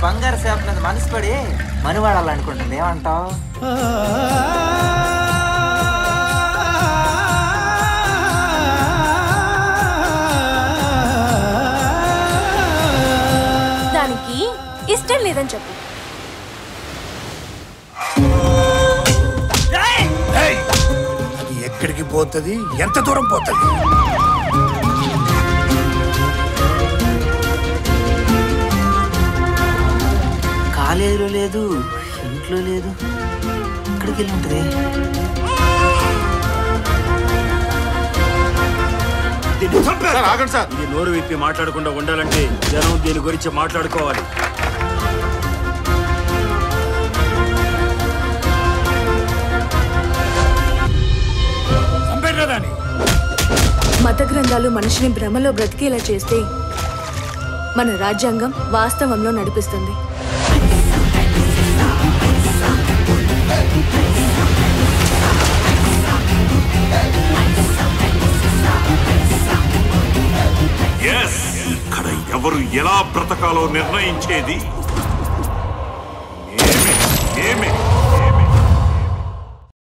బంగారు సేప మీద మనసు పడి మనువాడాలనుకుంటుంది. ఏమంటావు? దానికి ఇష్టం లేదని చెప్పు. అది ఎక్కడికి పోతుంది, ఎంత దూరం పోతుంది? కాలేజీలో లేదు, ఇంట్లో లేదు, ఇక్కడికి వెళ్ళి ఉంటుంది. ఆగండి సార్. ఇది నోరు విప్పి మాట్లాడకుండా ఉండాలంటే జనం దీని గురించి మాట్లాడుకోవాలి. మత గ్రంథాలు మనిషిని భ్రమలో బ్రతికేలా చేస్తే మన రాజ్యాంగం వాస్తవంలో నడిపిస్తుంది. ఇక్కడ ఎవరు ఎలా బ్రతకాలో నిర్ణయించేది